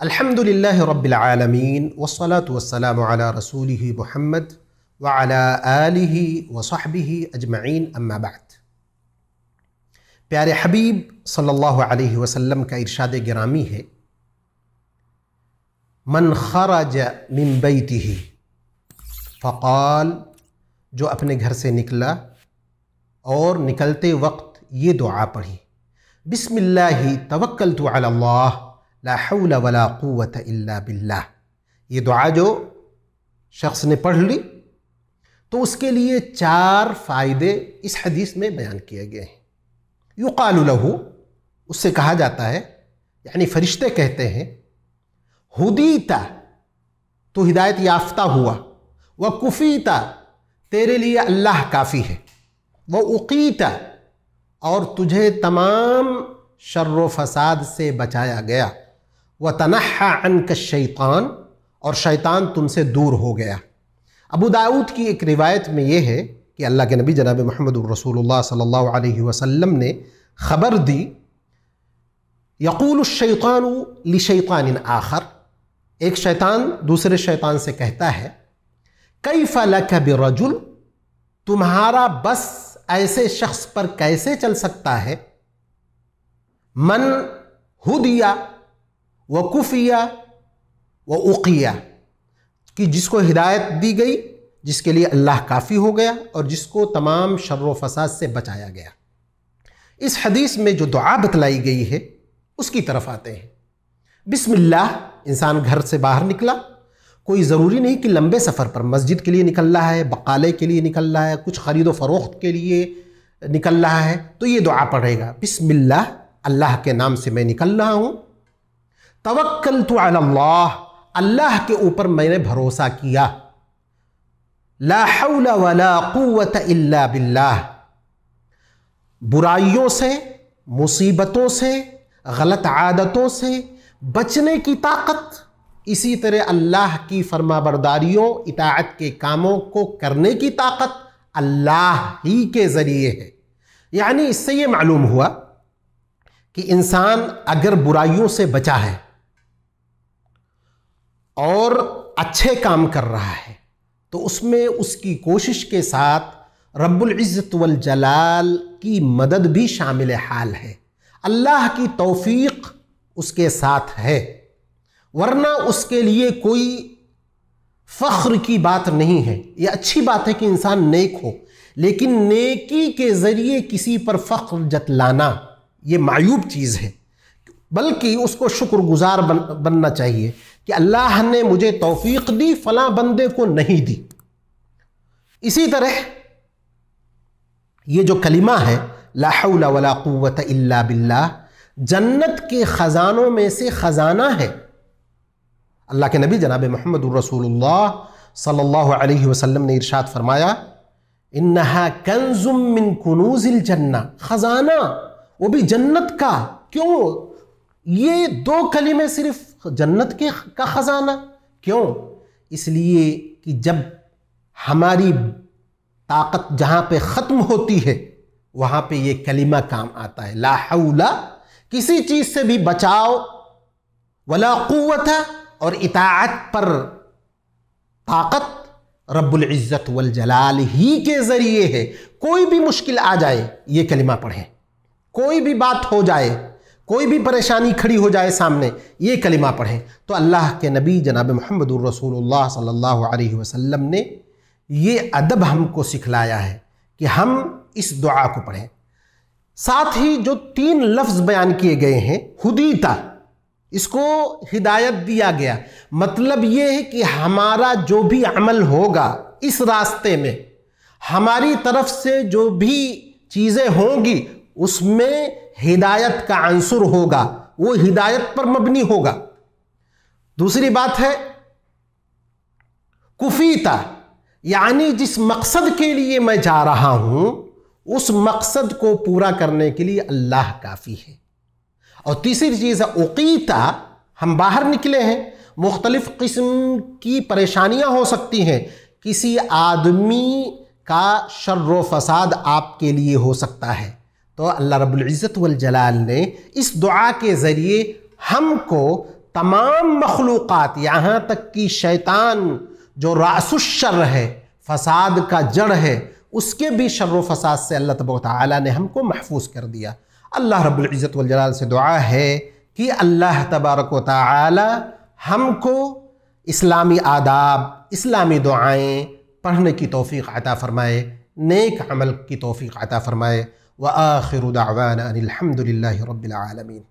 الحمدللہ رب العالمین والصلاة والسلام علی رسولہ محمد وعلی آلہ وصحبہ اجمعین اما بعد۔ پیارے حبیب صلی اللہ علیہ وسلم کا ارشاد گرامی ہے، من خرج من بیتہ فقال، جو اپنے گھر سے نکلا اور نکلتے وقت یہ دعا پڑھی، بسم اللہ توکلت علی اللہ لا حول ولا قوة الا باللہ۔ یہ دعا جو شخص نے پڑھ لی تو اس کے لیے 4 فائدے اس حدیث میں بیان کیے گئے ہیں۔ یقال لہ، اس سے کہا جاتا ہے، یعنی فرشتے کہتے ہیں، ہدیتا، تو ہدایت یافتہ ہوا، وکفیتا، تیرے لیے اللہ کافی ہے، واقیتا، اور تجھے تمام شر و فساد سے بچایا گیا، وتنحى عنك الشیطان، اور شیطان تم سے دور ہو گیا۔ ابو داؤد کی ایک روایت میں یہ ہے کہ اللہ کے نبی جناب محمد رسول اللہ صلی اللہ علیہ وسلم نے خبر دی، یقول الشیطان لشیطان آخر، ایک شیطان دوسرے شیطان سے کہتا ہے، کیف لک برجل، تمہارا بس ایسے شخص پر کیسے چل سکتا ہے، من ہدیہ وکفیہ وعقیہ، کہ جس کو ہدایت دی گئی، جس کے لیے اللہ کافی ہو گیا، اور جس کو تمام شر و فساد سے بچایا گیا۔ اس حدیث میں جو دعا بتلائی گئی ہے اس کی طرف آتے ہیں۔ بسم اللہ، انسان گھر سے باہر نکلا، کوئی ضروری نہیں کہ لمبے سفر پر، مسجد کے لیے نکل رہا ہے، بقالے کے لیے نکل رہا ہے، کچھ خرید و فروخت کے لیے نکل رہا ہے، تو یہ دعا پڑھے گا، بسم اللہ، اللہ کے نام سے میں نکل رہا ہوں، توکلت علی اللہ، اللہ کے اوپر میں نے بھروسہ کیا، لا حول ولا قوة الا باللہ، برائیوں سے، مصیبتوں سے، غلط عادتوں سے بچنے کی طاقت، اسی طرح اللہ کی فرما برداریوں، اطاعت کے کاموں کو کرنے کی طاقت اللہ ہی کے ذریعے ہے۔ یعنی اس سے یہ معلوم ہوا کہ انسان اگر برائیوں سے بچا ہے اور اچھے کام کر رہا ہے تو اس میں اس کی کوشش کے ساتھ رب العزت والجلال کی مدد بھی شامل حال ہے، اللہ کی توفیق اس کے ساتھ ہے، ورنہ اس کے لیے کوئی فخر کی بات نہیں ہے۔ یہ اچھی بات ہے کہ انسان نیک ہو، لیکن نیکی کے ذریعے کسی پر فخر جتلانا یہ معیوب چیز ہے، بلکہ اس کو شکر گزار بننا چاہیے کہ اللہ نے مجھے توفیق دی، فلاں بندے کو نہیں دی۔ اسی طرح یہ جو کلمہ ہے لا حول ولا قوة الا باللہ، جنت کے خزانوں میں سے خزانہ ہے۔ اللہ کے نبی جناب محمد رسول اللہ صلی اللہ علیہ وسلم نے ارشاد فرمایا، انہا کنز من کنوز الجنہ، خزانہ وہ بھی جنت کا۔ کیوں یہ 2 کلمے صرف جنت کا خزانہ؟ کیوں؟ اس لیے کہ جب ہماری طاقت جہاں پہ ختم ہوتی ہے وہاں پہ یہ کلمہ کام آتا ہے، لا حول، کسی چیز سے بھی بچاؤ، ولا قوت، اور اطاعت پر طاقت رب العزت والجلال ہی کے ذریعے ہے۔ کوئی بھی مشکل آ جائے یہ کلمہ پڑھیں، کوئی بھی بات ہو جائے، کوئی بھی پریشانی کھڑی ہو جائے سامنے، یہ کلمہ پڑھیں۔ تو اللہ کے نبی جناب محمد الرسول اللہ صلی اللہ علیہ وسلم نے یہ ادب ہم کو سکھلایا ہے کہ ہم اس دعا کو پڑھیں۔ ساتھ ہی جو 3 لفظ بیان کیے گئے ہیں، ہدیتا، اس کو ہدایت دیا گیا، مطلب یہ ہے کہ ہمارا جو بھی عمل ہوگا اس راستے میں، ہماری طرف سے جو بھی چیزیں ہوں گی اس میں ہدایت کا عنصر ہوگا، وہ ہدایت پر مبنی ہوگا۔ دوسری بات ہے کفیتا، یعنی جس مقصد کے لیے میں جا رہا ہوں اس مقصد کو پورا کرنے کے لیے اللہ کافی ہے۔ اور تیسری چیز ہے اقیتا، ہم باہر نکلے ہیں، مختلف قسم کی پریشانیاں ہو سکتی ہیں، کسی آدمی کا شر و فساد آپ کے لیے ہو سکتا ہے، تو اللہ رب العزت والجلال نے اس دعا کے ذریعے ہم کو تمام مخلوقات یہاں تک کہ شیطان جو رأس الشر ہے، فساد کا جڑ ہے، اس کے بھی شر و فساد سے اللہ تبارک و تعالیٰ نے ہم کو محفوظ کر دیا۔ اللہ رب العزت والجلال سے دعا ہے کہ اللہ تبارک و تعالیٰ ہم کو اسلامی آداب، اسلامی دعائیں پڑھنے کی توفیق عطا فرمائے، نیک عمل کی توفیق عطا فرمائے۔ وآخر دعوانا ان الحمد للہ رب العالمین۔